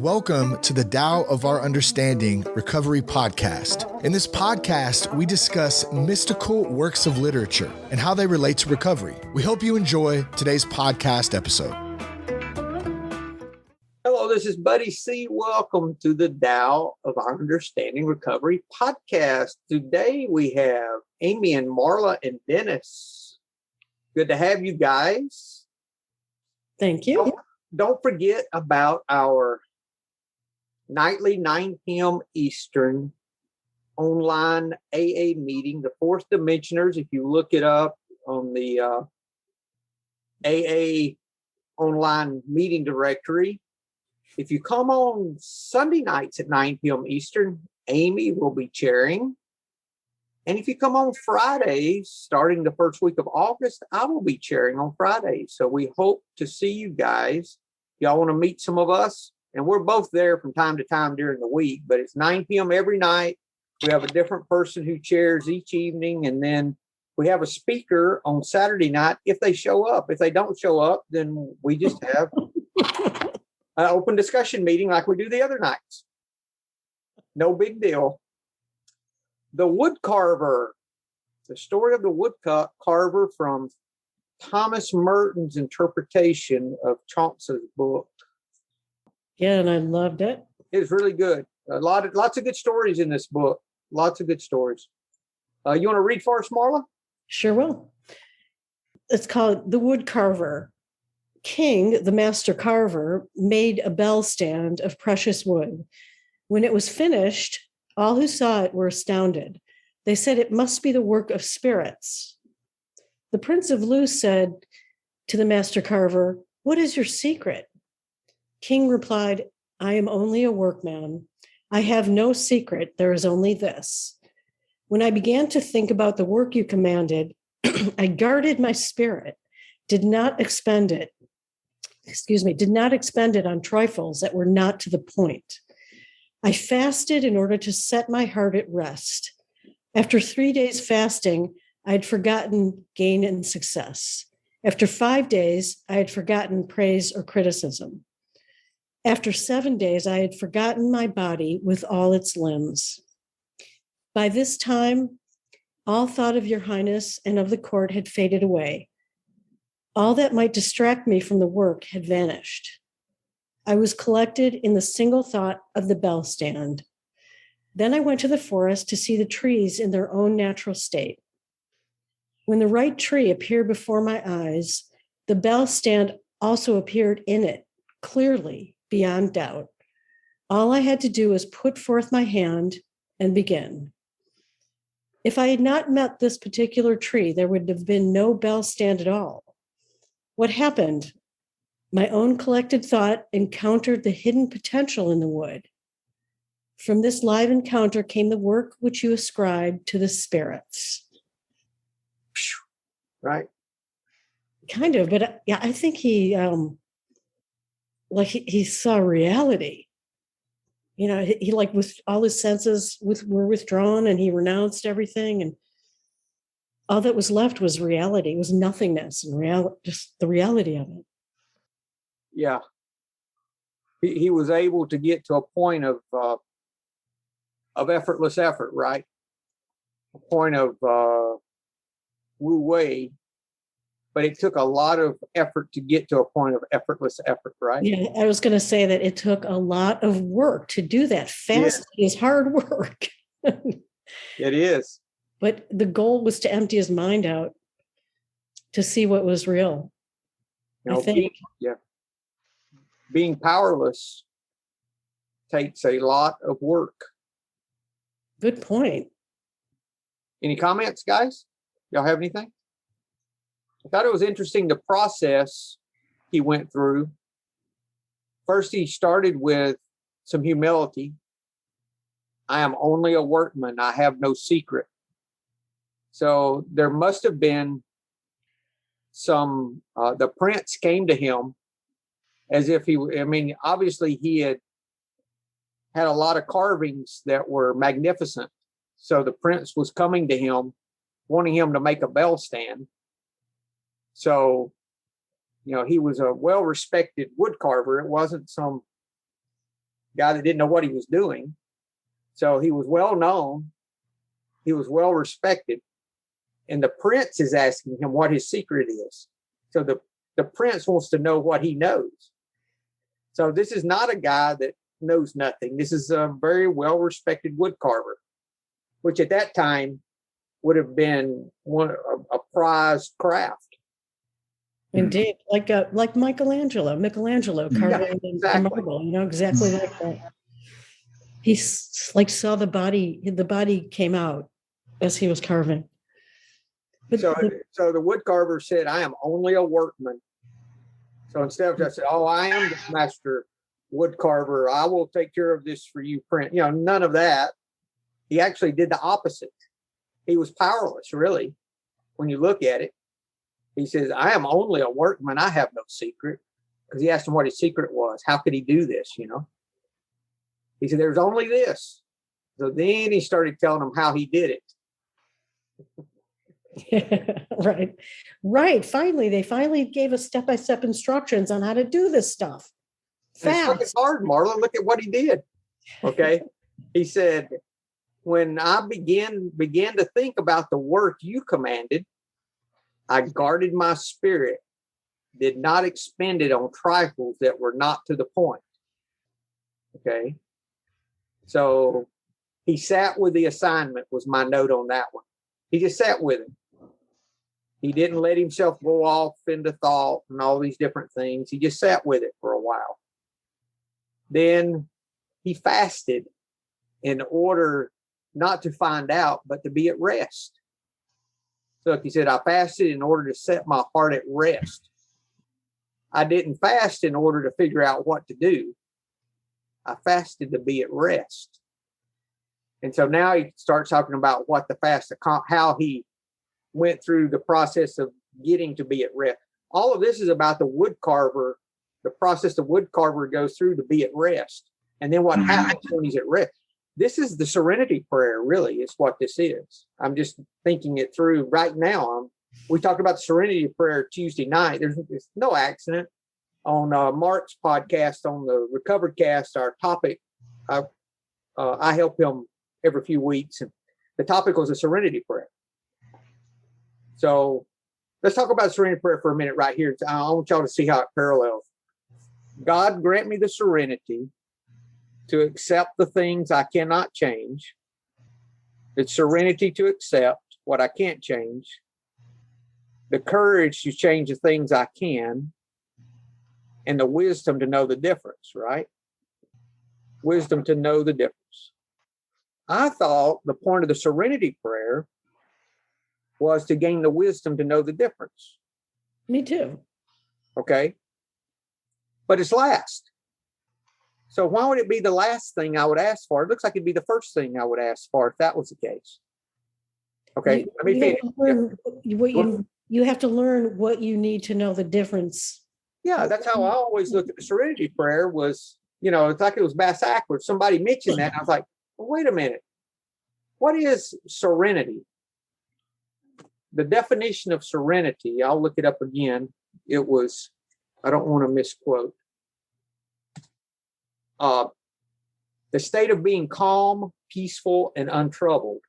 and welcome to the Tao of Our Understanding Recovery Podcast. In this podcast, we discuss mystical works of literature and how they relate to recovery. We hope you enjoy today's podcast episode. Hello, this is Buddy C. Welcome to the Tao of Our Understanding Recovery Podcast. Today we have Amy and Marla and Dennis. Good to have you guys. Thank you. Don't forget about our nightly 9 p.m. Eastern online AA meeting, the Fourth Dimensioners. If you look it up on the AA online meeting directory, if you come on Sunday nights at 9 p.m. Eastern, Amy will be chairing. And if you come on Fridays, starting the first week of August, I will be chairing on Fridays. So we hope to see you guys. Y'all want to meet some of us? And we're both there from time to time during the week, but it's 9 p.m. every night. We have a different person who chairs each evening. And then we have a speaker on Saturday night if they show up. If they don't show up, then we just have an open discussion meeting like we do the other nights. No big deal. The Woodcarver, the story of the Woodcarver from Thomas Merton's interpretation of Chuang's book. Yeah, and I loved it. It's really good. Lots of good stories in this book. Lots of good stories. You want to read for us, Marla? Sure will. It's called The Woodcarver. King, the master carver, made a bell stand of precious wood. When it was finished, all who saw it were astounded. They said it must be the work of spirits. The Prince of Lu said to the master carver, "What is your secret?" King replied, "I am only a workman. I have no secret. There is only this. When I began to think about the work you commanded, I guarded my spirit, did not expend it on trifles that were not to the point. I fasted in order to set my heart at rest. After 3 days fasting, I had forgotten gain and success. After 5 days, I had forgotten praise or criticism. After 7 days, I had forgotten my body with all its limbs. By this time, all thought of your highness and of the court had faded away. All that might distract me from the work had vanished. I was collected in the single thought of the bell stand. Then I went to the forest to see the trees in their own natural state. When the right tree appeared before my eyes, the bell stand also appeared in it, clearly, beyond doubt. All I had to do was put forth my hand and begin. If I had not met this particular tree, there would have been no bell stand at all. What happened? My own collected thought encountered the hidden potential in the wood. From this live encounter came the work which you ascribed to the spirits." Right. Kind of, but yeah, I think he saw reality. You know, he like with all his senses were withdrawn, and he renounced everything, and all that was left was reality. It was nothingness and just the reality of it. Yeah. He was able to get to a point of effortless effort, right? A point of wu wei, but it took a lot of effort to get to a point of effortless effort, right? Yeah, I was going to say that it took a lot of work to do that. Fasting is hard work. It is. But the goal was to empty his mind out to see what was real. I think. Being powerless takes a lot of work. Good point. Any comments, guys? Y'all have anything? I thought it was interesting the process he went through. First, he started with some humility. I am only a workman. I have no secret. So there must have been the prince came to him as if obviously he had a lot of carvings that were magnificent. So the prince was coming to him, wanting him to make a bell stand. So you know, he was a well-respected wood carver. It wasn't some guy that didn't know what he was doing. So he was well known. He was well respected. And the prince is asking him what his secret is. So the prince wants to know what he knows. So this is not a guy that knows nothing. This is a very well respected wood carver, which at that time would have been a prized craft. Indeed, like Michelangelo carving the marble, exactly like that. He saw the body came out as he was carving. But so the wood carver said, I am only a workman. So instead of just saying, oh, I am the master wood carver, I will take care of this for you, Prince. None of that. He actually did the opposite. He was powerless, really, when you look at it. He says, I am only a workman. I have no secret. Because he asked him what his secret was. How could he do this, He said, there's only this. So then he started telling him how he did it. Right. They finally gave us step-by-step instructions on how to do this stuff. Fast. It's hard, Marlon. Look at what he did. Okay. He said, when I began to think about the work you commanded, I guarded my spirit, did not expend it on trifles that were not to the point. Okay. So he sat with the assignment was my note on that one. He just sat with him. He didn't let himself go off into thought and all these different things. He just sat with it for a while. Then he fasted in order not to find out, but to be at rest. So he said, I fasted in order to set my heart at rest. I didn't fast in order to figure out what to do. I fasted to be at rest. And so now he starts talking about what the fast, how he went through the process of getting to be at rest. All of this is about the wood carver, the process the wood carver goes through to be at rest. And then what happens when he's at rest. This is the Serenity Prayer, really, is what this is. I'm just thinking it through right now. We talked about the Serenity Prayer Tuesday night. There's no accident. On Mark's podcast, on the Recovered Cast, our topic, I help him every few weeks. And the topic was the Serenity Prayer. So let's talk about Serenity Prayer for a minute right here. I want y'all to see how it parallels. God grant me the serenity to accept the things I cannot change, the serenity to accept what I can't change, the courage to change the things I can, and the wisdom to know the difference, right? Wisdom to know the difference. I thought the point of the Serenity Prayer was to gain the wisdom to know the difference. Me too. Okay. But it's last. So why would it be the last thing I would ask for? It looks like it'd be the first thing I would ask for if that was the case. Okay, let me finish. You have to learn what you need to know the difference. Yeah, that's how I always looked at the Serenity Prayer was, it's like it was backwards. Somebody mentioned that. And I was like, well, wait a minute. What is serenity? The definition of serenity, I'll look it up again. It was, I don't want to misquote. The state of being calm, peaceful, and untroubled.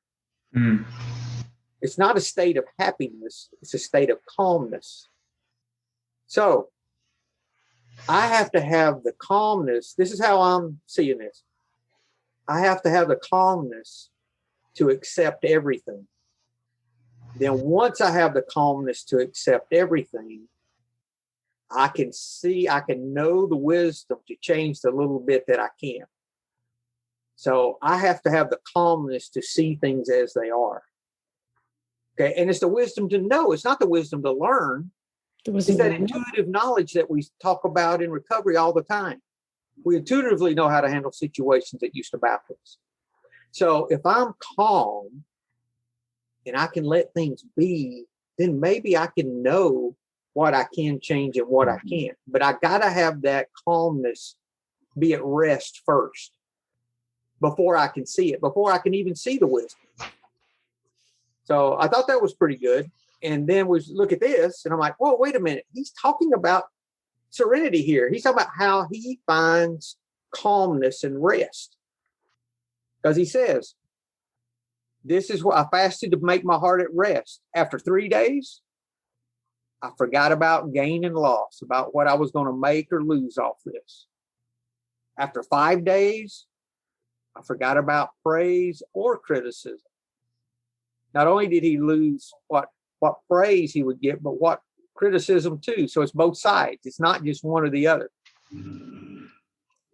It's not a state of happiness. It's a state of calmness. So I have to have the calmness. This is how I'm seeing this. I have to have the calmness to accept everything. Then once I have the calmness to accept everything, I can know the wisdom to change the little bit that I can. So I have to have the calmness to see things as they are. Okay. And it's the wisdom to know. It's not the wisdom to learn. It's that intuitive knowledge that we talk about in recovery all the time. We intuitively know how to handle situations that used to baffle us. So if I'm calm and I can let things be, then maybe I can know what I can change and what I can't. But I got to have that calmness be at rest first before I can see it, before I can even see the wisdom. So I thought that was pretty good. And then we look at this and I'm like, whoa, wait a minute. He's talking about serenity here. He's talking about how he finds calmness and rest. Because he says, this is what I fasted to make my heart at rest. After 3 days, I forgot about gain and loss, about what I was going to make or lose off this. After 5 days, I forgot about praise or criticism. Not only did he lose what praise he would get, but what criticism too. So it's both sides. It's not just one or the other.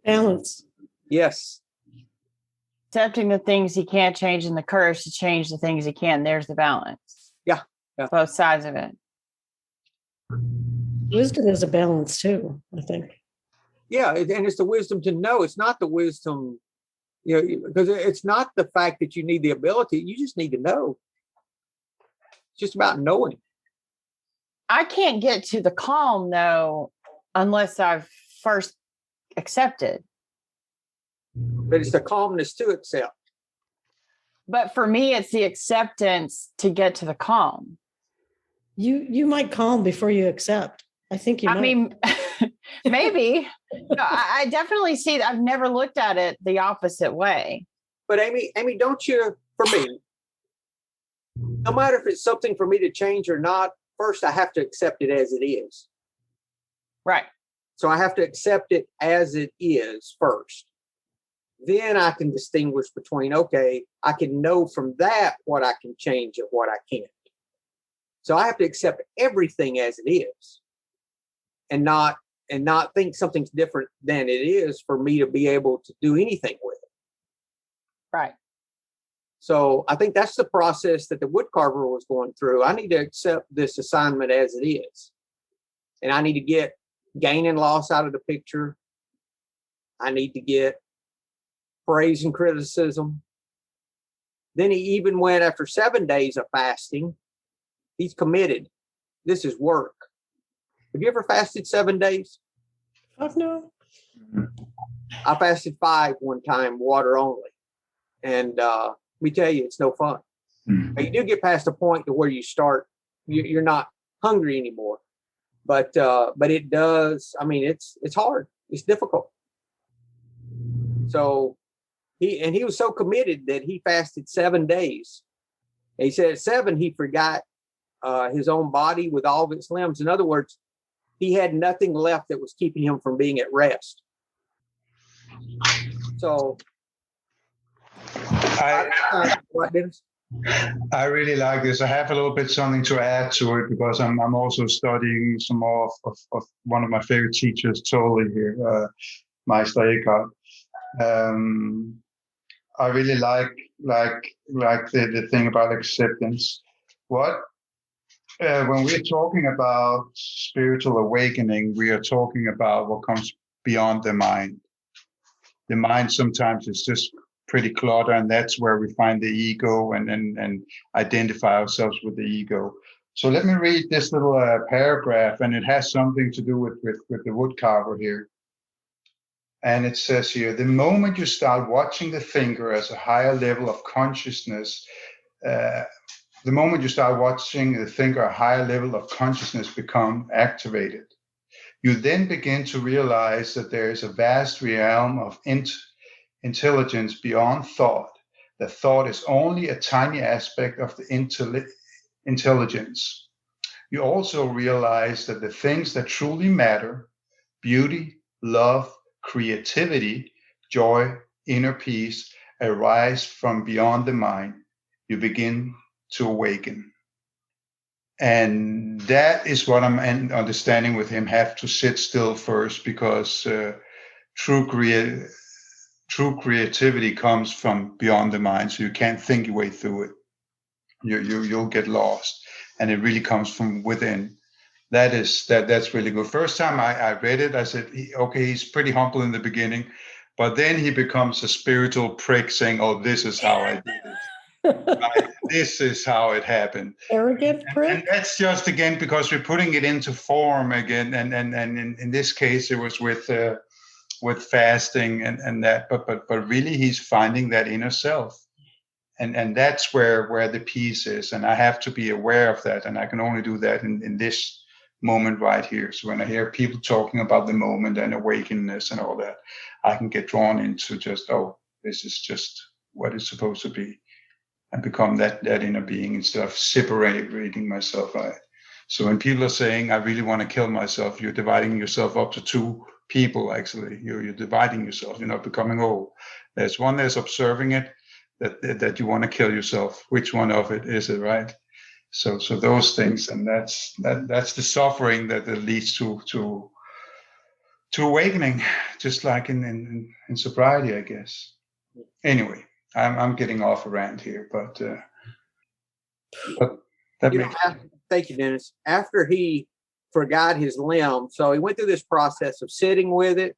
Balance. Yes. Accepting the things he can't change and the courage to change the things he can. There's the balance. Yeah. Both sides of it. Wisdom is a balance too, I think. Yeah. And it's the wisdom to know. It's not the wisdom, because it's not the fact that you need the ability. You just need to know. It's just about knowing. I can't get to the calm though, unless I've first accepted. But it's the calmness to accept. But for me, it's the acceptance to get to the calm. You might calm before you accept. I think you might. I mean, maybe. No, I definitely see that. I've never looked at it the opposite way. But Amy, don't you, for me, no matter if it's something for me to change or not, first I have to accept it as it is. Right. So I have to accept it as it is first. Then I can distinguish between, okay, I can know from that what I can change and what I can't. So I have to accept everything as it is and not think something's different than it is for me to be able to do anything with it. Right. So I think that's the process that the Woodcarver was going through. I need to accept this assignment as it is. And I need to get gain and loss out of the picture. I need to get praise and criticism. Then he even went after 7 days of fasting. He's committed. This is work. Have you ever fasted 7 days? Oh, no. I fasted 5 one time, water only. And let me tell you, it's no fun. But you do get past a point to where you start, you're not hungry anymore. But it does. I mean, it's hard. It's difficult. So he was so committed that he fasted 7 days. And he said at 7, he forgot his own body with all of its limbs. In other words, he had nothing left that was keeping him from being at rest. So, what, Dennis? I really like this. I have a little bit something to add to it because I'm also studying some more of one of my favorite teachers, totally here, Meister Eckhart. I really like the thing about acceptance. When we're talking about spiritual awakening, we are talking about what comes beyond the mind. The mind sometimes is just pretty cluttered, and that's where we find the ego and identify ourselves with the ego. So let me read this little paragraph, and it has something to do with the Woodcarver here. And it says here, the moment you start watching the finger as a higher level of consciousness, become activated. You then begin to realize that there is a vast realm of intelligence beyond thought. That thought is only a tiny aspect of the intelligence. You also realize that the things that truly matter, beauty, love, creativity, joy, inner peace, arise from beyond the mind. You begin to awaken. And that is what I'm understanding with him, have to sit still first, because true creativity comes from beyond the mind. So you can't think your way through it. You'll get lost. And it really comes from within. That's really good. First time I read it, I said, okay, he's pretty humble in the beginning, but then he becomes a spiritual prick saying, oh, this is how I did it. Right? This is how it happened. Arrogant prick. And that's just, again, because we're putting it into form again. And in this case, it was with fasting and that, but really he's finding that inner self. And that's where the peace is. And I have to be aware of that. And I can only do that in this moment right here. So when I hear people talking about the moment and awakeness and all that, I can get drawn into just, oh, this is just what it's supposed to be, and become that inner being instead of separating myself. So when people are saying, I really want to kill myself, you're dividing yourself up to two people, actually. You're dividing yourself. You're not becoming whole. There's one that's observing it, that you want to kill yourself. Which one of it is it, right? So those things, and that's the suffering that leads to awakening, just like in sobriety, I guess. Anyway, I'm getting off a rant here, but that makes sense. Thank you, Dennis. After he forgot his limb, so he went through this process of sitting with it.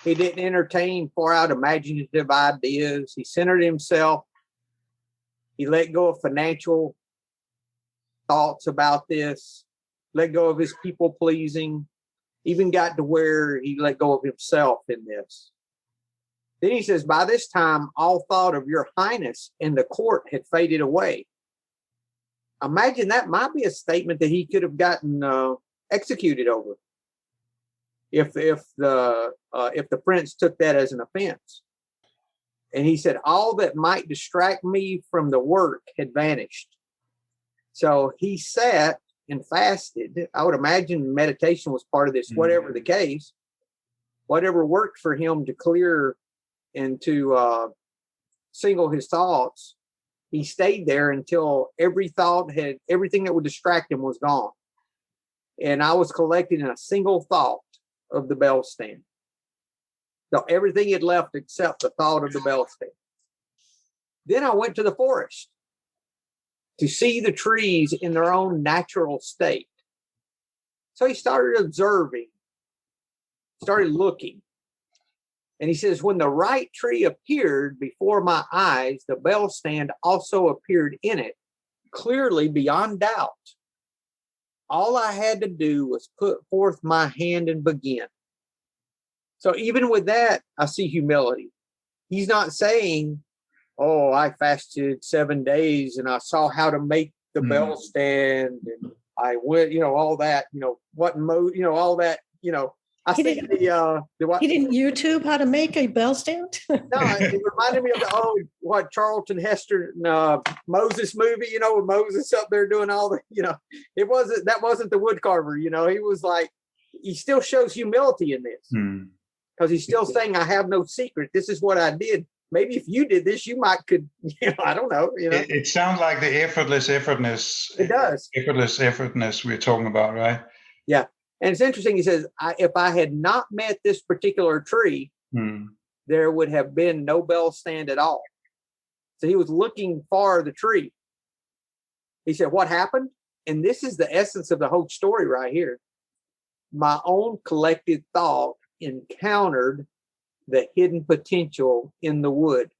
He didn't entertain far out imaginative ideas. He centered himself. He let go of financial thoughts about this, let go of his people pleasing, even got to where he let go of himself in this. Then he says, by this time, all thought of your highness in the court had faded away. Imagine that might be a statement that he could have gotten executed over if the prince took that as an offense. And he said, all that might distract me from the work had vanished. So he sat and fasted. I would imagine meditation was part of this, whatever the case, whatever worked for him to clear and to single his thoughts. He stayed there until everything that would distract him was gone. And I was collected in a single thought of the bell stand. So everything had left except the thought of the bell stand. Then I went to the forest to see the trees in their own natural state. So he started observing, started looking. And he says, when the right tree appeared before my eyes, the bell stand also appeared in it, clearly beyond doubt. All I had to do was put forth my hand and begin. So even with that, I see humility. He's not saying, oh, I fasted 7 days and I saw how to make the bell stand and I went, all that, all that, I think he didn't YouTube how to make a bell stand? No, it reminded me of the Charlton Heston Moses movie, with Moses up there doing all the, that wasn't the Woodcarver, he was like, he still shows humility in this because he's still saying, I have no secret. This is what I did. Maybe if you did this, you could, I don't know. It sounds like the effortlessness. It does. Effortlessness we're talking about, right? Yeah. And it's interesting. He says, if I had not met this particular tree, there would have been no bell stand at all. So he was looking for the tree. He said, what happened? And this is the essence of the whole story right here. My own collective thought encountered the hidden potential in the wood.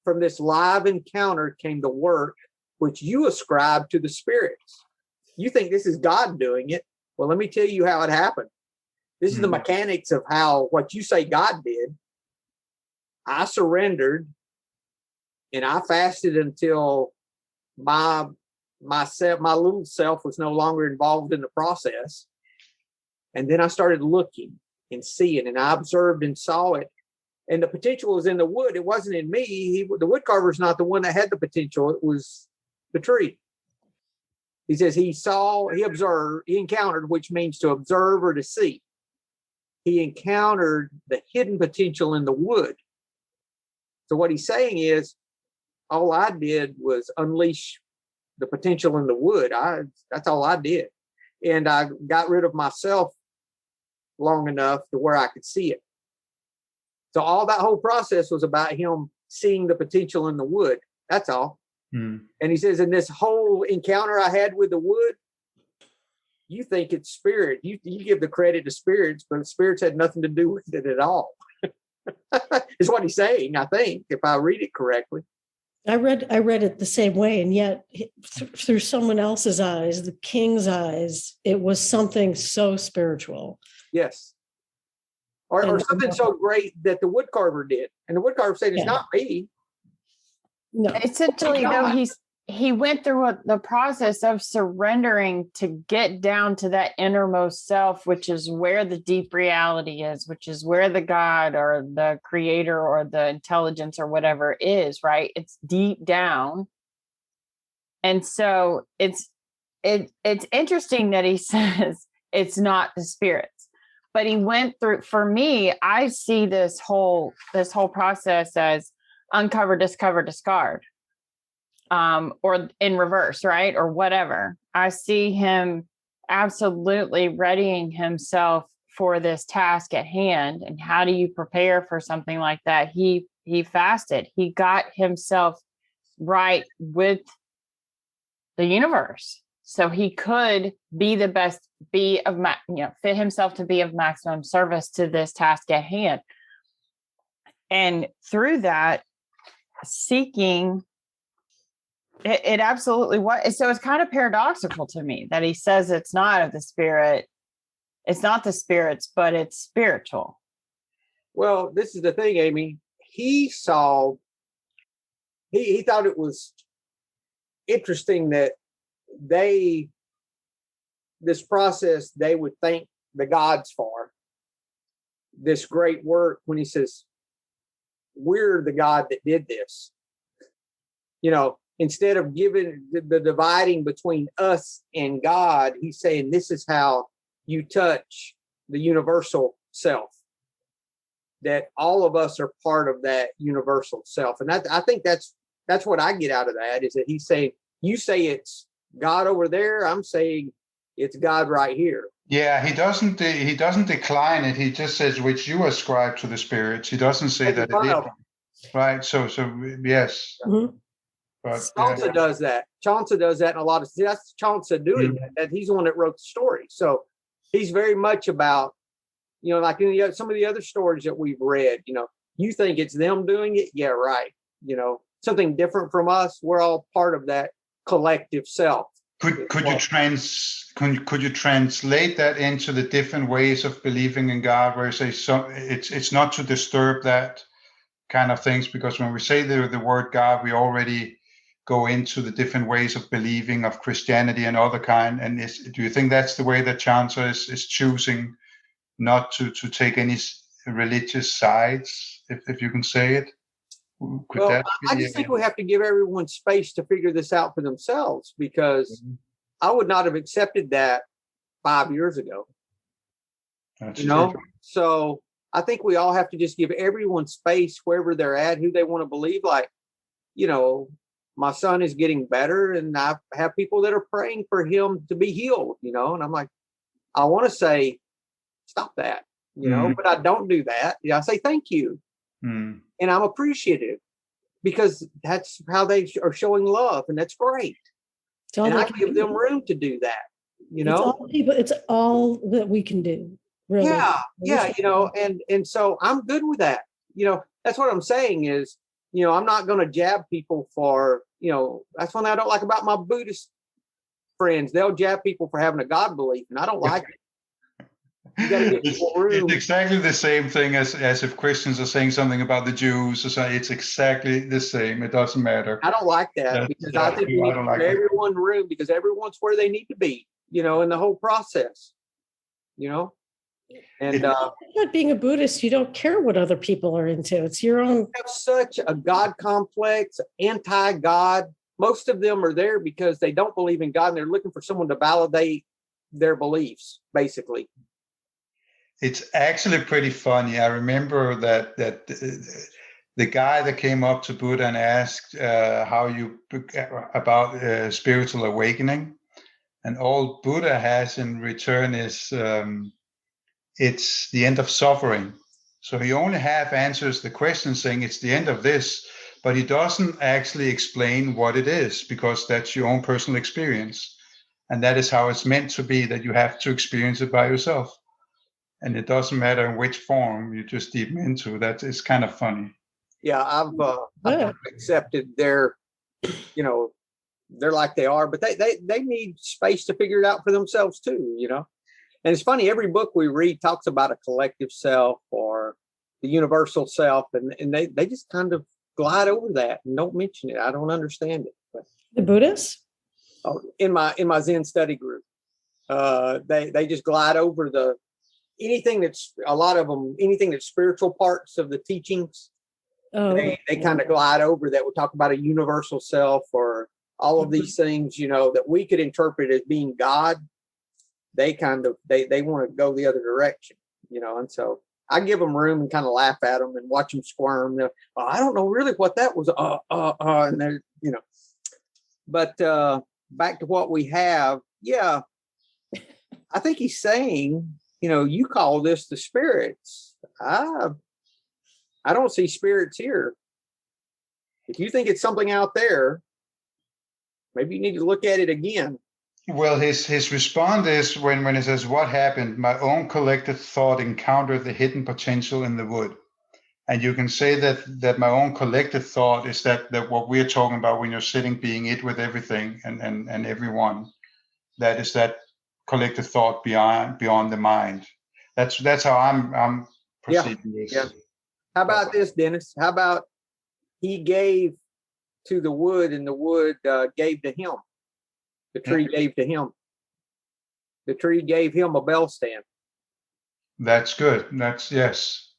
From this live encounter came the work which you ascribe to the spirits. You think this is God doing it. Well, let me tell you how it happened. This is the mechanics of what you say God did. I surrendered and I fasted until my little self was no longer involved in the process. And then I started looking and seeing, and I observed and saw it. And the potential was in the wood. It wasn't in me. The woodcarver is not the one that had the potential. It was the tree. He says he observed, he encountered, which means to observe or to see. He encountered the hidden potential in the wood. So what he's saying is, all I did was unleash the potential in the wood. That's all I did. And I got rid of myself long enough to where I could see it. So all that whole process was about him seeing the potential in the wood. That's all. And he says, in this whole encounter I had with the wood, you think it's spirit. You give the credit to spirits, but the spirits had nothing to do with it at all. Is what he's saying, I think, if I read it correctly. I read it the same way, and yet through someone else's eyes, the king's eyes, it was something so spiritual. Yes. Or something so great that the woodcarver did. And the woodcarver said, it's not me. No. Essentially, though, he went through the process of surrendering to get down to that innermost self, which is where the deep reality is, which is where the God or the creator or the intelligence or whatever is, right? It's deep down. And so it's interesting that he says it's not the spirits, but he went through, for me, I see this whole process as uncover, discover, discard. Or in reverse, right? Or whatever. I see him absolutely readying himself for this task at hand. And how do you prepare for something like that? He fasted. He got himself right with the universe, so he could be the best, fit himself to be of maximum service to this task at hand. And through that, seeking. It absolutely was. So it's kind of paradoxical to me that he says it's not of the spirit. It's not the spirits, but it's spiritual. Well, this is the thing, Amy. He thought it was interesting that this process they would thank the gods for this great work when he says, we're the God that did this. Instead of giving the dividing between us and God, he's saying this is how you touch the universal self, that all of us are part of that universal self. And I think that's what I get out of that, is that he's saying, you say it's God over there, I'm saying it's God right here. Yeah, he doesn't decline it. He just says, which you ascribe to the spirits. He doesn't say that it is. Right. So yes. Mm-hmm. Chauncey does that. Chauncey does that in a lot of. That's Chauncey doing that. He's the one that wrote the story. So he's very much about, like in some of the other stories that we've read. You think it's them doing it? Yeah, right. Something different from us. We're all part of that collective self. Could you translate that into the different ways of believing in God, where you say it's not to disturb that kind of things, because when we say the word God, we already go into the different ways of believing of Christianity and other kind. And do you think that's the way that Chancellor is choosing not to take any religious sides, if you can say it? I just think we have to give everyone space to figure this out for themselves, because I would not have accepted that 5 years ago. That's true. So I think we all have to just give everyone space wherever they're at, who they want to believe. Like, my son is getting better, and I have people that are praying for him to be healed, and I'm like, I want to say, stop that, but I don't do that. I say, thank you. And I'm appreciative, because that's how they are showing love. And that's great. And I give them room to do that, It's all that we can do. Really. Yeah. And so I'm good with that. That's what I'm saying is, I'm not going to jab people for, that's one I don't like about my Buddhist friends. They'll jab people for having a God belief, and I don't like it. You got to give people room. It's exactly the same thing as if Christians are saying something about the Jews or something. It's exactly the same. It doesn't matter. I don't like that, because I think we need to give everyone room, because everyone's where they need to be, in the whole process, And not being a Buddhist, you don't care what other people are into. It's your own. We have such a God complex, anti-God. Most of them are there because they don't believe in God, and they're looking for someone to validate their beliefs, basically. It's actually pretty funny. I remember that the guy that came up to Buddha and asked about spiritual awakening, and all Buddha has in return is it's the end of suffering. So he only half answers the question, saying it's the end of this, but he doesn't actually explain what it is, because that's your own personal experience. And that is how it's meant to be, that you have to experience it by yourself. And it doesn't matter in which form you just deep into. That is kind of funny. Yeah, I've accepted they're like they are, but they need space to figure it out for themselves too, And it's funny, every book we read talks about a collective self or the universal self, and they just kind of glide over that and don't mention it. I don't understand it. But The Buddhists? Oh, in my Zen study group. They just glide over anything that's spiritual parts of the teachings. Oh, They kind of glide over that. We'll talk about a universal self or all of these things, that we could interpret as being God. They want to go the other direction, and so I give them room and kind of laugh at them and watch them squirm. I don't know really what that was. And they're, but back to what we have. Yeah. I think he's saying, you call this the spirits. I don't see spirits here. If you think it's something out there, maybe you need to look at it again. Well, his response is when he says, "What happened? My own collected thought encountered the hidden potential in the wood." And you can say that my own collected thought is that what we're talking about when you're sitting, being it with everything and everyone. That is that collective thought beyond the mind. That's how I'm perceiving this. Yeah. How about this, Dennis? How about he gave to the wood and the wood gave to him? The tree gave to him. The tree gave him a bell stand. That's good. Yes.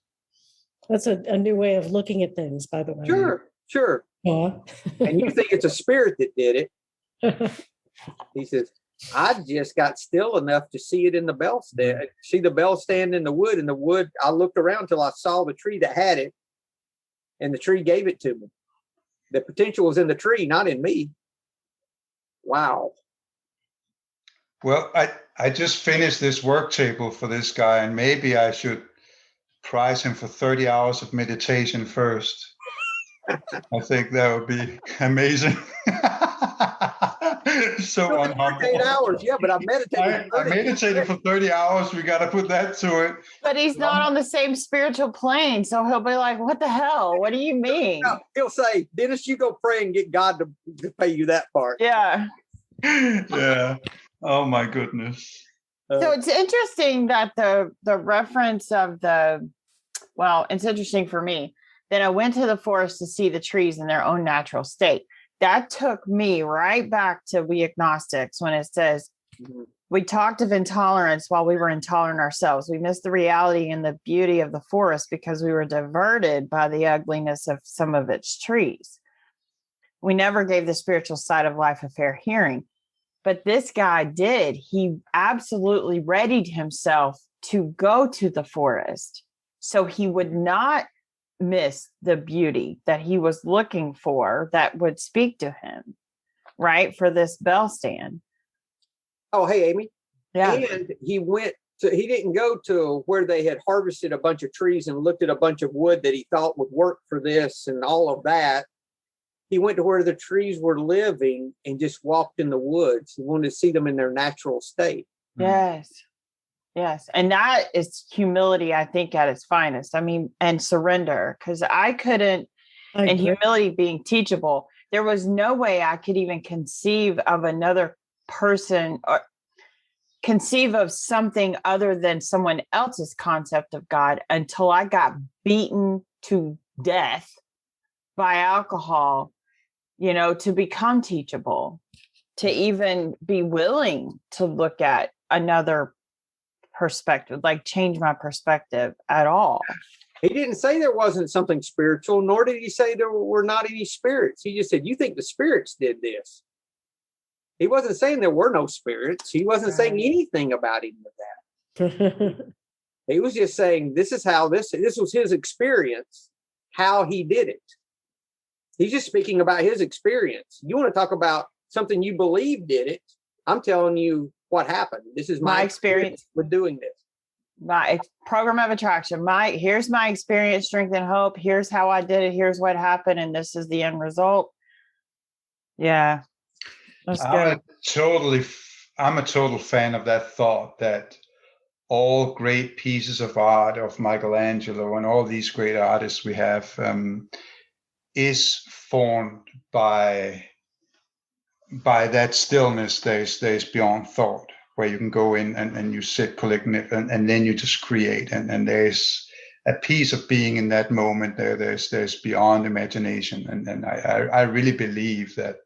That's a new way of looking at things, by the way. Sure. Yeah. And you think it's a spirit that did it. He says, I just got still enough to see it in the bell stand, see the bell stand in the wood. And the wood, I looked around till I saw the tree that had it, and the tree gave it to me. The potential was in the tree, not in me. Wow. Well, I just finished this work table for this guy, and maybe I should prize him for 30 hours of meditation first. I think that would be amazing. So unhumble. 8 hours, yeah, but I meditated. I meditated for 30 hours. We got to put that to it. But he's not on the same spiritual plane, so he'll be like, "What the hell? What do you mean?" No, he'll say, "Dennis, you go pray and get God to pay you that part." Yeah. Yeah. Oh my goodness. So it's interesting that the reference of it's interesting for me that I went to the forest to see the trees in their own natural state. That took me right back to We Agnostics when it says, we talked of intolerance while we were intolerant ourselves. We missed the reality and the beauty of the forest because we were diverted by the ugliness of some of its trees. We never gave the spiritual side of life a fair hearing. But this guy did. He absolutely readied himself to go to the forest so he would not miss the beauty that he was looking for that would speak to him, right? For this bell stand. Oh, hey, Amy. Yeah. And he didn't go to where they had harvested a bunch of trees and looked at a bunch of wood that he thought would work for this and all of that. He went to where the trees were living and just walked in the woods. He wanted to see them in their natural state. Yes. Yes. And that is humility, I think, at its finest. I mean, and surrender, because I couldn't, and humility being teachable, there was no way I could even conceive of another person or conceive of something other than someone else's concept of God until I got beaten to death by alcohol, to become teachable, to even be willing to look at another perspective, like change my perspective at all. He didn't say there wasn't something spiritual, nor did he say there were not any spirits. He just said, you think the spirits did this. He wasn't saying there were no spirits. He wasn't saying anything about any of that. He was just saying, this is how this was his experience, how he did it. He's just speaking about his experience. You want to talk about something you believe did it. I'm telling you what happened. This is my experience with doing this. My program of attraction. Here's my experience, strength, and hope. Here's how I did it. Here's what happened. And this is the end result. Yeah. That's good. I'm a total fan of that thought that all great pieces of art of Michelangelo and all these great artists we have is formed by that stillness there's beyond thought, where you can go in and you sit collecting it and then you just create, and there's a piece of being in that moment there's beyond imagination, and I really believe that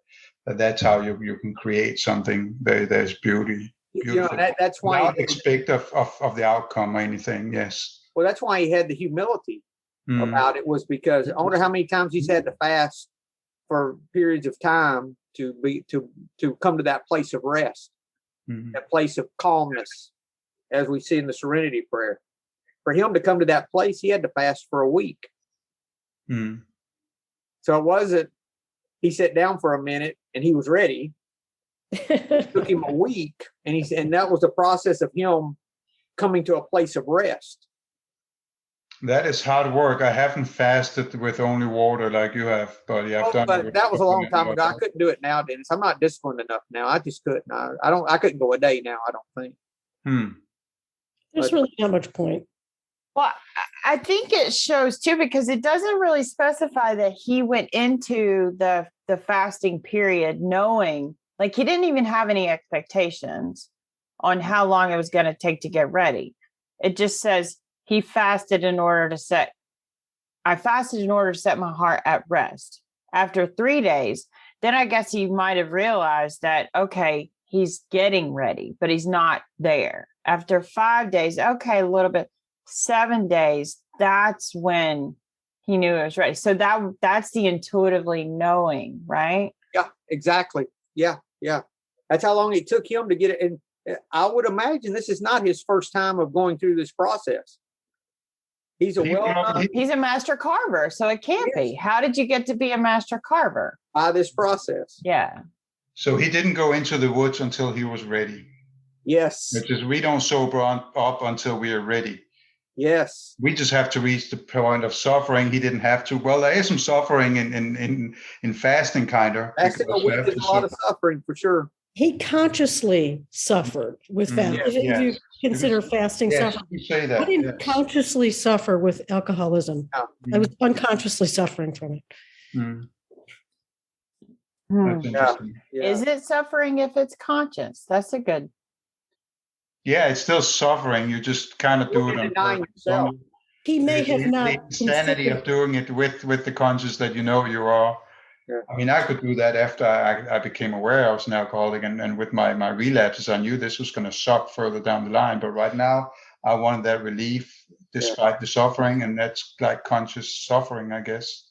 that's how you can create something. There's beauty. Beautiful. That's why not expect of the outcome or anything. Yes. Well, that's why he had the humility about it, was because I wonder how many times he's had to fast for periods of time to come to that place of rest, that place of calmness, as we see in the Serenity Prayer. For him to come to that place, he had to fast for a week. So it wasn't, he sat down for a minute and he was ready. It took him a week, and that was the process of him coming to a place of rest. That is hard work. I haven't fasted with only water like you have, buddy. I've done it. But that was a long time ago. I couldn't do it now, Dennis. I'm not disciplined enough now. I just couldn't. I couldn't go a day now, I don't think. There's really not much point. Well, I think it shows too, because it doesn't really specify that he went into the fasting period knowing, like, he didn't even have any expectations on how long it was going to take to get ready. It just says he fasted in order to set my heart at rest. After 3 days, then I guess he might have realized that, okay, he's getting ready, but he's not there. After 5 days, okay, a little bit, 7 days, that's when he knew it was ready. So that's the intuitively knowing, right? Yeah, exactly. Yeah. That's how long it took him to get it. And I would imagine this is not his first time of going through this process. He's a master carver, so it can't be. How did you get to be a master carver? By this process. Yeah. So he didn't go into the woods until he was ready. Yes. Which is, we don't sober up until we are ready. Yes. We just have to reach the point of suffering. He didn't have to. Well, there is some suffering in fasting, kind of. Fasting a week is a lot of suffering, for sure. He consciously suffered with fasting. If you consider fasting suffering, you say that. I didn't consciously suffer with alcoholism. I was unconsciously suffering from it. That's interesting. Yeah. Is it suffering if it's conscious? That's a good. Yeah, it's still suffering. You just kind of do it denying yourself. He may have not. The insanity of doing it with the conscious that you are. Yeah. I mean, I could do that after I became aware I was an alcoholic, and with my relapses, I knew this was going to suck further down the line. But right now, I wanted that relief despite the suffering, and that's like conscious suffering, I guess.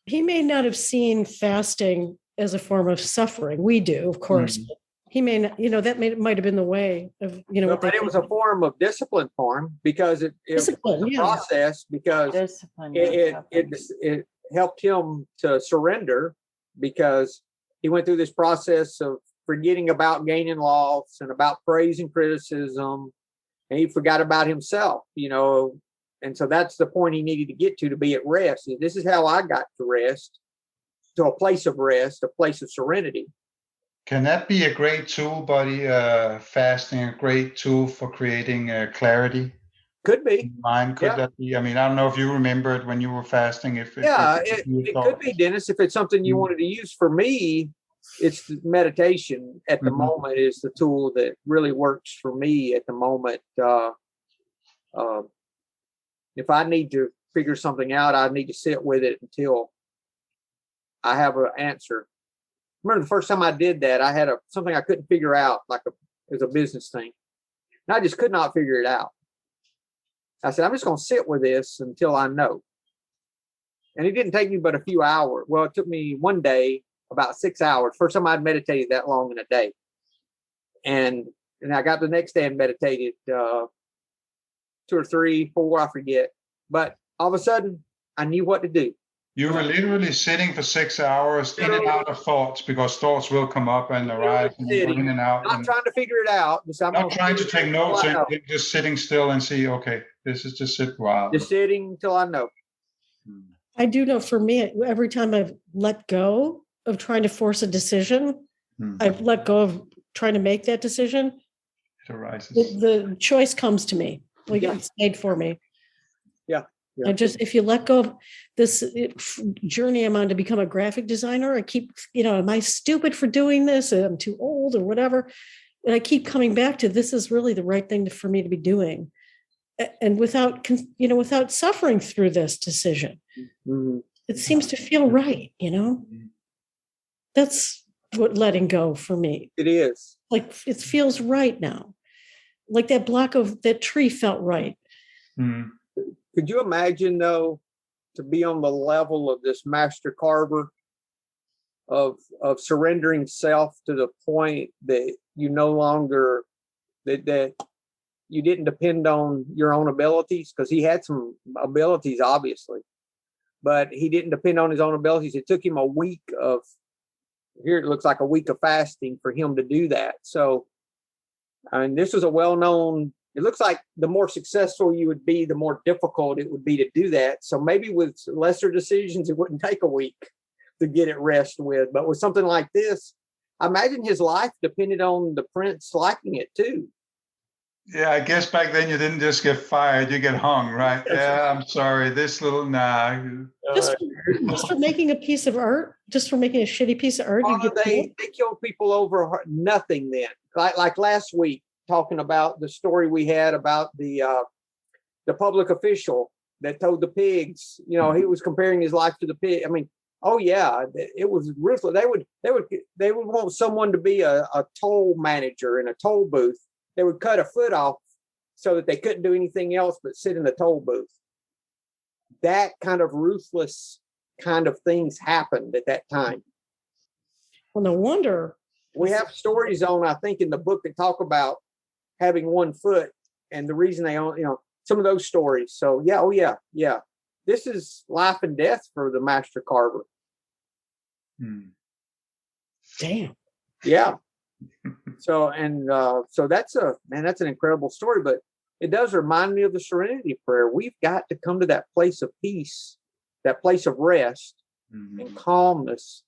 He may not have seen fasting as a form of suffering. We do, of course. He may not, that might have been the way of, but it was a form of discipline for him, because it was a process, because it helped him to surrender, because he went through this process of forgetting about gain and loss and about praise and criticism, and he forgot about himself, and so that's the point he needed to get to be at rest. This is how I got to rest, to a place of rest, a place of serenity. Can that be a great tool, buddy? Fasting, a great tool for creating clarity? Could be. Mind, could that be? I mean, I don't know if you remember it when you were fasting. It could be, Dennis, if it's something you wanted to use. For me, it's the meditation at the moment is the tool that really works for me at the moment. If I need to figure something out, I need to sit with it until I have an answer. Remember the first time I did that, I had something I couldn't figure out, it was a business thing. And I just could not figure it out. I said, I'm just going to sit with this until I know. And it didn't take me but a few hours. Well, it took me one day about 6 hours. First time I'd meditated that long in a day. And I got the next day and meditated 2 or 3, 4, I forget. But all of a sudden, I knew what to do. You were literally sitting for 6 hours in and out of thoughts, because thoughts will come up and arise and in and out. Not trying to figure it out. Not trying to take notes, and just sitting still and see, okay, this is just sit while. Just sitting until I know. I do know for me, every time I've let go of trying to force a decision, I've let go of trying to make that decision. It arises. The choice comes to me. It's made for me. Yeah. I just, if you let go of this journey I'm on to become a graphic designer, I keep, am I stupid for doing this? I'm too old or whatever. And I keep coming back to, this is really the right thing for me to be doing. And without suffering through this decision, it seems to feel right. That's what letting go for me. It is. Like it feels right now. Like that block of that tree felt right. Mm. Could you imagine, though, to be on the level of this master carver of surrendering self to the point that you no longer that you didn't depend on your own abilities, because he had some abilities, obviously, but he didn't depend on his own abilities. It took him a week of, here it looks like a week of fasting for him to do that. So, I mean, this was a well-known, it looks like the more successful you would be, the more difficult it would be to do that. So maybe with lesser decisions, it wouldn't take a week to get at rest with. But with something like this, I imagine his life depended on the prince liking it too. Yeah, I guess back then you didn't just get fired, you get hung, right? Yeah, I'm sorry, this little, nah. Just for making a piece of art, just for making a shitty piece of art, they killed people over nothing then. Like last week, talking about the story we had about the public official that told the pigs, he was comparing his life to the pig. I mean, oh yeah, it was ruthless. They would want someone to be a toll manager in a toll booth. They would cut a foot off so that they couldn't do anything else but sit in the toll booth. That kind of ruthless kind of things happened at that time. Well, no wonder. We have stories on, I think, in the book that talk about having one foot and the reason they own, some of those stories. So yeah, oh yeah. This is life and death for the master carver. Damn. Yeah. So that's an incredible story, but it does remind me of the Serenity Prayer. We've got to come to that place of peace, that place of rest and calmness,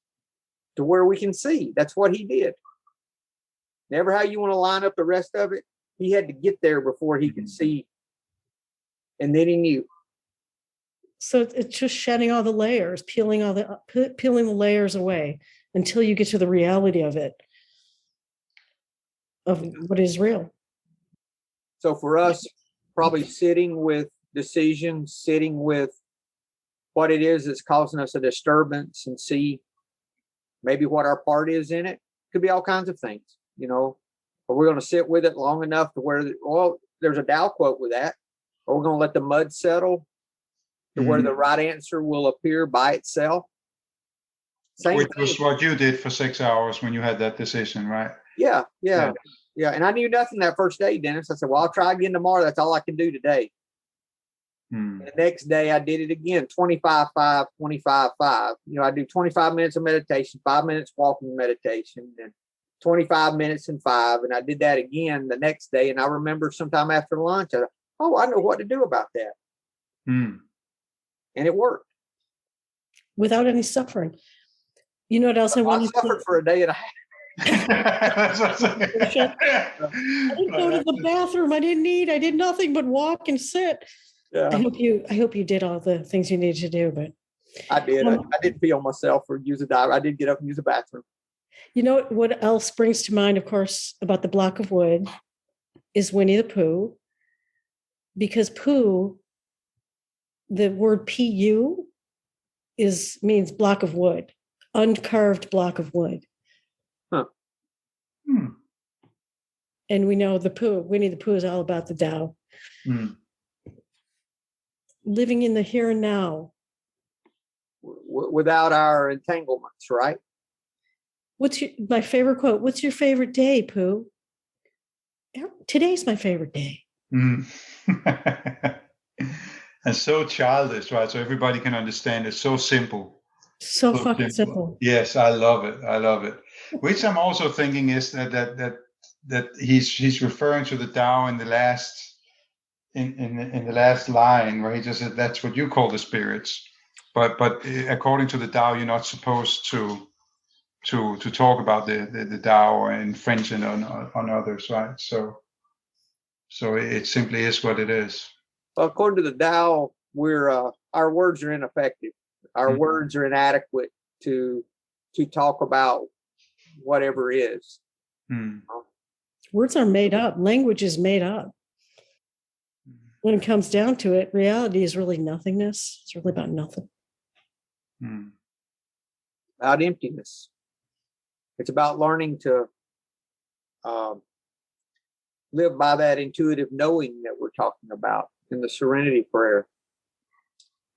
to where we can see. That's what he did. Never how you want to line up the rest of it. He had to get there before he could see. And then he knew. So it's just shedding all the layers, peeling the layers away until you get to the reality of it, of what is real. So for us, probably sitting with decisions, sitting with what it is that's causing us a disturbance, and see maybe what our part is in it. Could be all kinds of things, but we're going to sit with it long enough to where, there's a Tao quote with that, or we're going to let the mud settle to where the right answer will appear by itself. Which was what you did for 6 hours when you had that decision, right? Yeah. And I knew nothing that first day, Dennis. I said, well, I'll try again tomorrow. That's all I can do today. And the next day I did it again, 25-5, 25-5. I do 25 minutes of meditation, 5 minutes walking meditation, and 25 minutes and 5. And I did that again the next day. And I remember sometime after lunch, I know what to do about that. And it worked. Without any suffering. You know what else I suffered for a day and a half. I didn't go to the bathroom. I didn't eat. I did nothing but walk and sit. Yeah. I hope you did all the things you needed to do, but I did. I didn't pee on myself or use a dive. I did get up and use the bathroom. You know what else springs to mind, of course, about the block of wood is Winnie the Pooh, because Pooh, the word Pu means block of wood, uncarved block of wood. Huh. And we know Winnie the Pooh is all about the Tao. Living in the here and now. Without our entanglements, right? My favorite quote? What's your favorite day, Pooh? Today's my favorite day. And so childish, right? So everybody can understand. It's so simple. So fucking simple. Yes, I love it. Which I'm also thinking is that he's referring to the Tao in the last in the last line, where he just said that's what you call the spirits. But according to the Tao, you're not supposed to talk about the Tao or infringe on others, right? So it simply is what it is. Well, according to the Tao, our words are ineffective. Our words are inadequate to talk about whatever is. Words are made up. Language is made up. When it comes down to it, reality is really nothingness. It's really about nothing. About emptiness. It's about learning to live by that intuitive knowing that we're talking about in the Serenity Prayer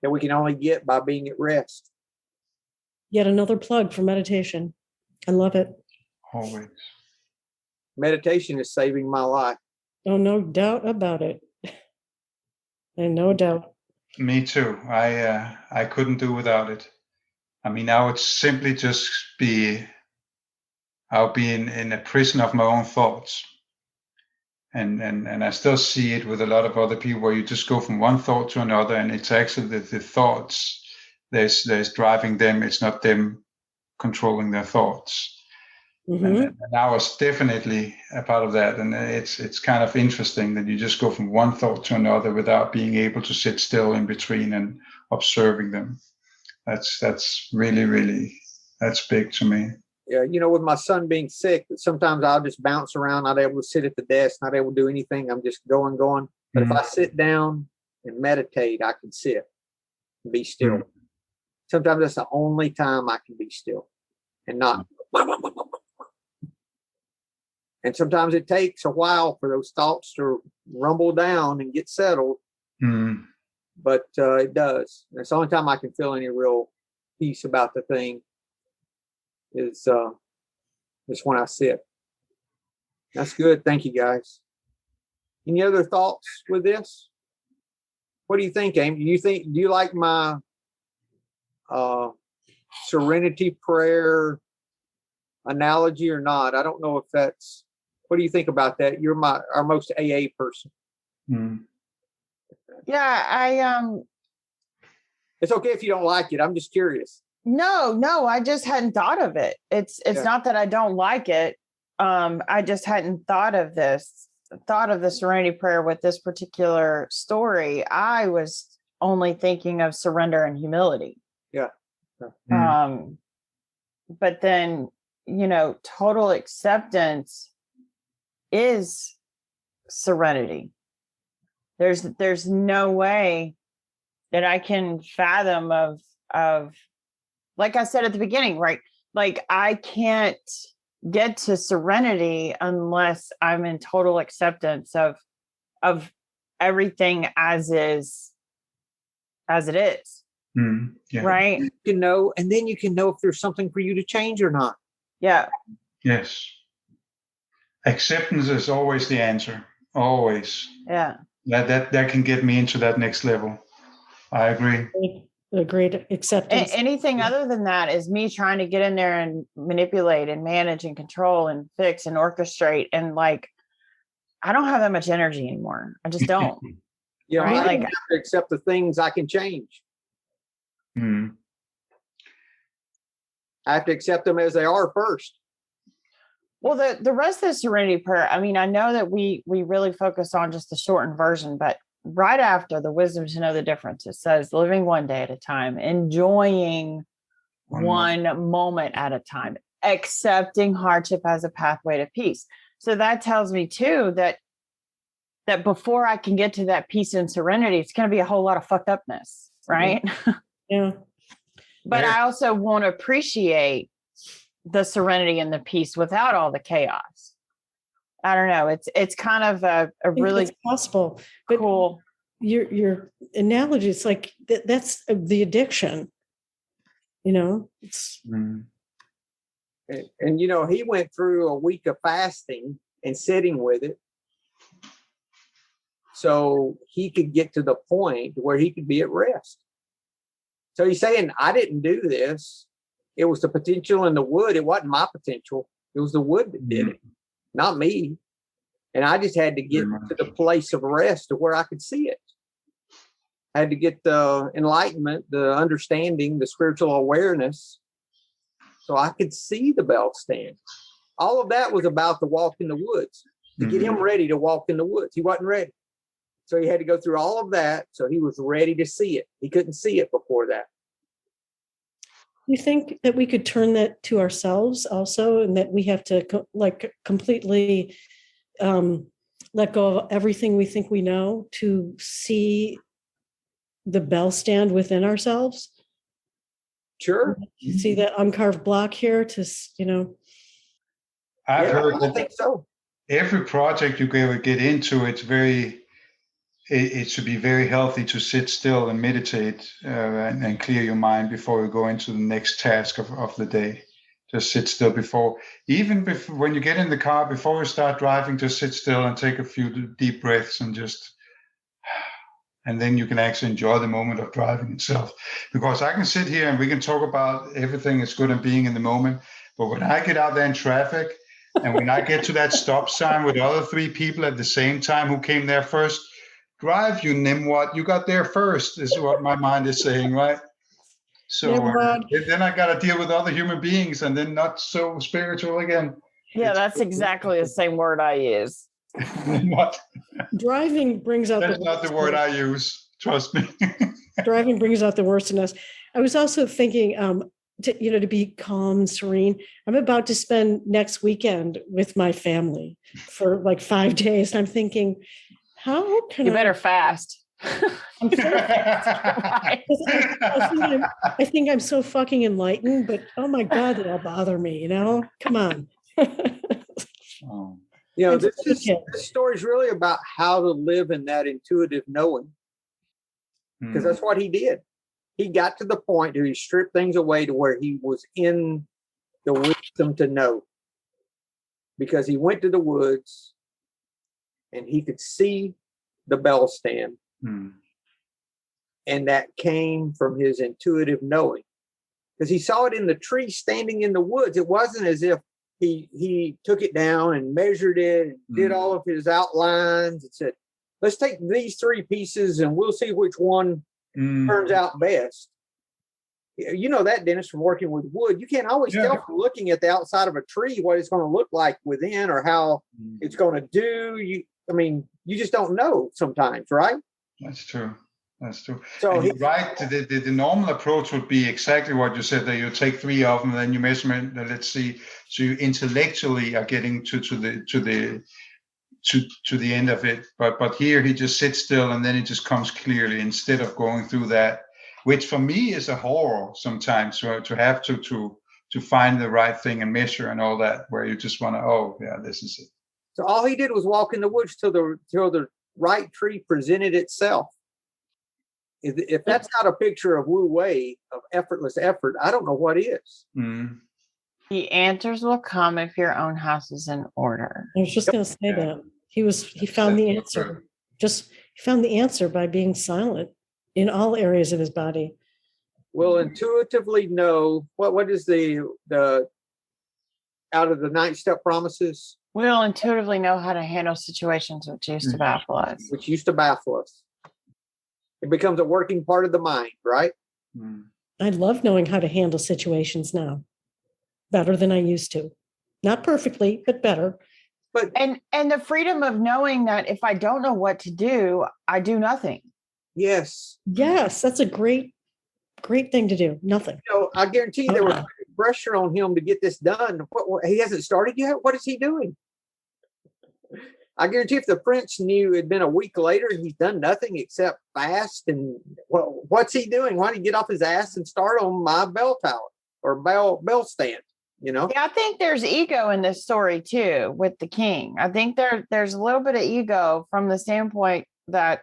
that we can only get by being at rest. Yet another plug for meditation. I love it. Always. Meditation is saving my life. Oh, no doubt about it. And no doubt. Me too. I couldn't do without it. I mean, I would simply just I'll be in a prison of my own thoughts. And I still see it with a lot of other people where you just go from one thought to another, and it's actually the thoughts there's driving them. It's not them controlling their thoughts. Mm-hmm. And I was definitely a part of that. And it's kind of interesting that you just go from one thought to another without being able to sit still in between and observing them. That's really, really, that's big to me. Yeah, with my son being sick, sometimes I'll just bounce around, not able to sit at the desk, not able to do anything. I'm just going. But if I sit down and meditate, I can sit and be still. Sometimes that's the only time I can be still and not. And sometimes it takes a while for those thoughts to rumble down and get settled. But it does. It's the only time I can feel any real peace about the thing is when I sit. That's good. Thank you, guys. Any other thoughts with this? What do you think, Amy? Do you like my Serenity Prayer analogy or not? I don't know if that's. What do you think about that? You're our most AA person. Yeah, It's okay if you don't like it. I'm just curious. No, I just hadn't thought of it. It's not that I don't like it. I just hadn't thought of the Serenity Prayer with this particular story. I was only thinking of surrender and humility. Yeah. But then, total acceptance is serenity. There's no way that I can fathom of like I said at the beginning, right? Like I can't get to serenity unless I'm in total acceptance of everything as it is. Yeah. Right. You can know, and then you can know if there's something for you to change or not. Yeah. Yes. Acceptance is always the answer. Always. Yeah. That can get me into that next level. I agree. A great acceptance. Anything other than that is me trying to get in there and manipulate and manage and control and fix and orchestrate. And like, I don't have that much energy anymore. I just don't. Yeah. Right? I have to accept the things I can change. I have to accept them as they are first. Well, the rest of the Serenity Prayer, I mean, I know that we really focus on just the shortened version, but right after the wisdom to know the difference, it says living one day at a time, enjoying one moment at a time, accepting hardship as a pathway to peace. So that tells me too that before I can get to that peace and serenity, it's going to be a whole lot of fucked upness, right? Yeah. But I also won't appreciate the serenity and the peace without all the chaos. I don't know. It's kind of a really possible, but cool. Your analogy, it's like that's the addiction. It's. And he went through a week of fasting and sitting with it, so he could get to the point where he could be at rest. So he's saying, I didn't do this. It was the potential in the wood. It wasn't my potential. It was the wood that did it, not me. And I just had to get to the place of rest to where I could see it. I had to get the enlightenment, the understanding, the spiritual awareness, so I could see the bell stand. All of that was about the walk in the woods, to get him ready to walk in the woods. He wasn't ready. So he had to go through all of that, so he was ready to see it. He couldn't see it before that. You think that we could turn that to ourselves also, and that we have to completely let go of everything we think we know to see the bell stand within ourselves? Sure. You see that uncarved block here to. I've heard I that think so. every project you get into, it should be very healthy to sit still and meditate and clear your mind before you go into the next task of the day. Just sit still when you get in the car, before you start driving, just sit still and take a few deep breaths and then you can actually enjoy the moment of driving itself. Because I can sit here and we can talk about everything is good and being in the moment. But when I get out there in traffic and when I get to that stop sign with other 3 people at the same time who came there first, drive, you nimwat, you got there first, is what my mind is saying, right? So then I got to deal with other human beings and then not so spiritual again. Yeah, that's exactly the same word I use. What? Driving brings out That's not the word I use. Trust me. Driving brings out the worst in us. I was also thinking, to be calm and serene. I'm about to spend next weekend with my family for like 5 days. And I'm thinking, how can you better fast? I'm so I think I'm so fucking enlightened, but oh my God, that'll bother me, Come on. This story is really about how to live in that intuitive knowing, because that's what he did. He got to the point where he stripped things away to where he was in the wisdom to know, because he went to the woods and he could see the bell stand. And that came from his intuitive knowing, because he saw it in the tree standing in the woods. It wasn't as if he took it down and measured it and did all of his outlines and said, let's take these 3 pieces and we'll see which one turns out best. You know that, Dennis, from working with wood, you can't always tell from looking at the outside of a tree what it's going to look like within or how it's going to do. You just don't know sometimes, right? That's true. So you're right. The normal approach would be exactly what you said, that you take 3 of them and then you measure, let's see. So you intellectually are getting to the end of it. But here he just sits still and then it just comes clearly, instead of going through that, which for me is a horror sometimes, to have to find the right thing and measure and all that, where you just want to, this is it. So all he did was walk in the woods till the right tree presented itself. If that's not a picture of Wu Wei, of effortless effort, I don't know what is. The answers will come if your own house is in order. I was just going to say that. He found the answer. He found the answer by being silent in all areas of his body. Will intuitively know what is the out of the 9 step promises? We'll intuitively know how to handle situations which used to baffle us. It becomes a working part of the mind, right? I love knowing how to handle situations now, better than I used to. Not perfectly, but better. But and the freedom of knowing that if I don't know what to do, I do nothing. Yes, that's a great thing to do. Nothing. I guarantee there was pressure on him to get this done. He hasn't started yet. What is he doing? I guarantee if the prince knew it'd been a week later and he's done nothing except fast, and what's he doing? Why don't he get off his ass and start on my bell tower or bell stand? Yeah, I think there's ego in this story too with the king. I think there's a little bit of ego from the standpoint that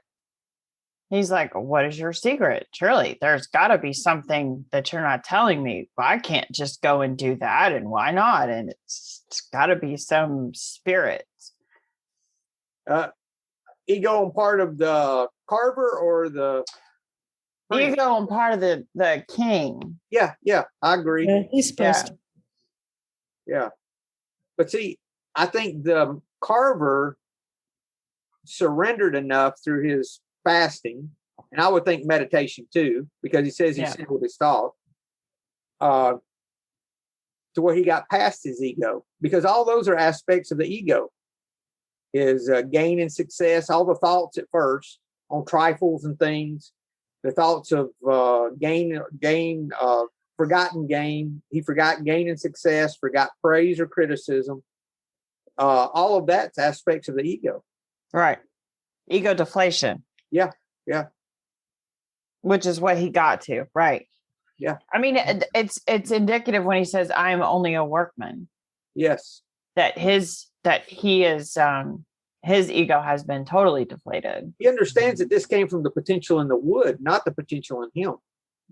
he's like, what is your secret? Surely there's got to be something that you're not telling me. I can't just go and do that. And why not? And it's got to be some spirit. Ego on part of the carver or the prince? Ego on part of the king. Yeah, I agree. Yeah, he's supposed to. Yeah. But see, I think the carver surrendered enough through his fasting, and I would think meditation too, because he says he said with his thought, to where he got past his ego, because all those are aspects of the ego. Is gain and success, all the thoughts at first on trifles and things, the thoughts of forgotten gain. He forgot gain and success, forgot praise or criticism. All of that's aspects of the ego. Right. Ego deflation. Yeah. Which is what he got to. Right. Yeah. I mean, it's indicative when he says, I am only a workman. Yes. that he is his ego has been totally deflated. He understands that this came from the potential in the wood, not the potential in him.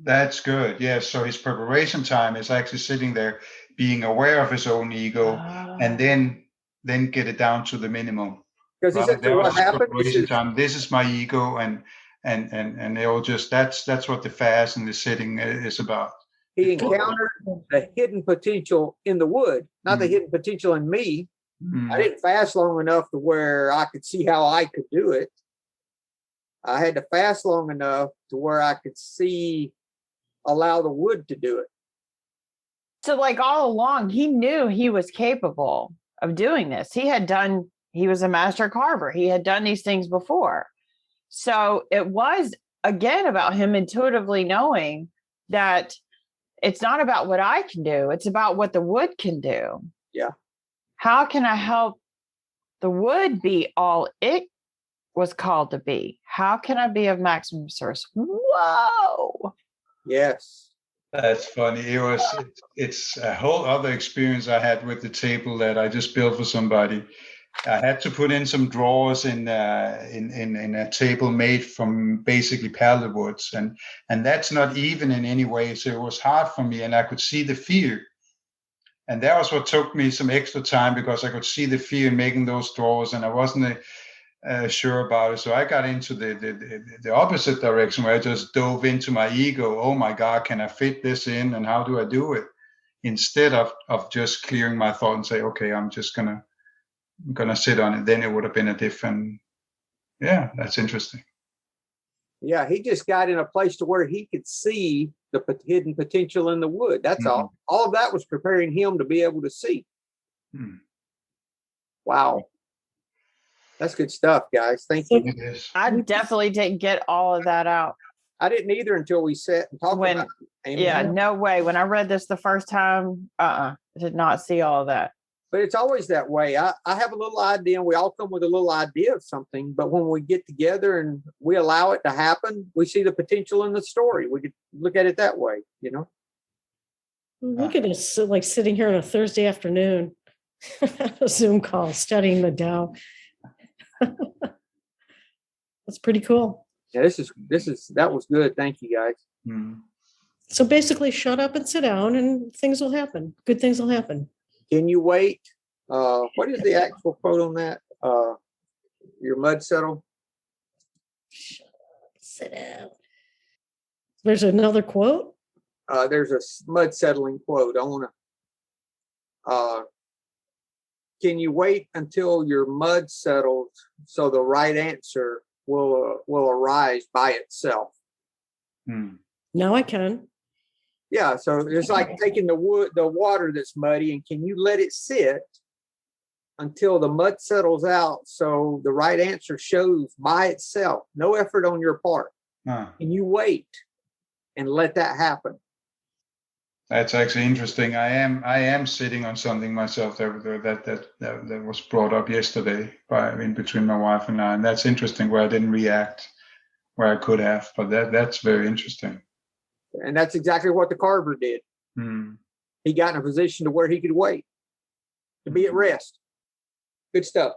That's good. Yes. So his preparation time is actually sitting there, being aware of his own ego, and then get it down to the minimum. Because he said, what happened? This is my ego, and they all just that's what the fast and the sitting is about. He encountered the hidden potential in the wood, not the hidden potential in me. I didn't fast long enough to where I could see how I could do it. I had to fast long enough to where I could allow the wood to do it. So like all along, he knew he was capable of doing this. He was a master carver. He had done these things before. So it was, again, about him intuitively knowing that it's not about what I can do. It's about what the wood can do. Yeah. How can I help the wood be all it was called to be? How can I be of maximum service? Whoa. Yes. That's funny. It's a whole other experience I had with the table that I just built for somebody. I had to put in some drawers in a table made from basically pallet woods, and that's not even in any way. So it was hard for me, and I could see the fear. And that was what took me some extra time, because I could see the fear in making those drawers, and I wasn't sure about it. So I got into the opposite direction, where I just dove into my ego. Oh my God, can I fit this in, and how do I do it? Instead of just clearing my thought and say, okay, I'm gonna sit on it. Then it would have been a different. Yeah, that's interesting. Yeah, he just got in a place to where he could see the hidden potential in the wood. That's all. All of that was preparing him to be able to see. Wow. That's good stuff, guys. Thank you. I definitely didn't get all of that out. I didn't either until we sat and talked about it. Yeah, no way. When I read this the first time, I did not see all of that. But it's always that way. I have a little idea, and we all come with a little idea of something. But when we get together and we allow it to happen, we see the potential in the story. We could look at it that way, you know? Look at us, like sitting here on a Thursday afternoon, a Zoom call, studying the Tao. That's pretty cool. Yeah, that was good. Thank you, guys. So basically, shut up and sit down, and things will happen. Good things will happen. Can you wait? What is the actual quote on that? Your mud settle? Shut up, sit down. There's another quote? There's a mud settling quote. I want to. Can you wait until your mud settles so the right answer will arise by itself? Now I can. Yeah, so it's like taking the water that's muddy, and can you let it sit until the mud settles out so the right answer shows by itself? No effort on your part. Can you wait and let that happen? That's actually interesting. I am sitting on something myself that was brought up yesterday in between my wife and I, and that's interesting, where I didn't react where I could have, but that's very interesting. And that's exactly what the carver did. He got in a position to where he could wait, to be at rest. Good stuff.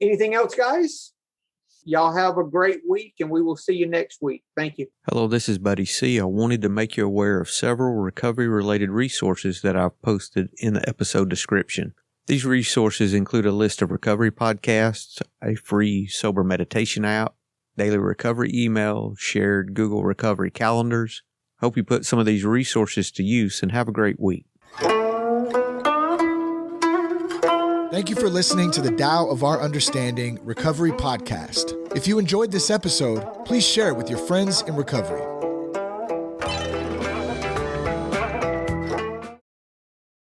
Anything else, guys? Y'all have a great week, and we will see you next week. Thank you. Hello, this is Buddy C. I wanted to make you aware of several recovery-related resources that I've posted in the episode description. These resources include a list of recovery podcasts, a free sober meditation app, daily recovery email, shared Google recovery calendars. Hope you put some of these resources to use, and have a great week. Thank you for listening to the Tao of Our Understanding Recovery Podcast. If you enjoyed this episode, please share it with your friends in recovery.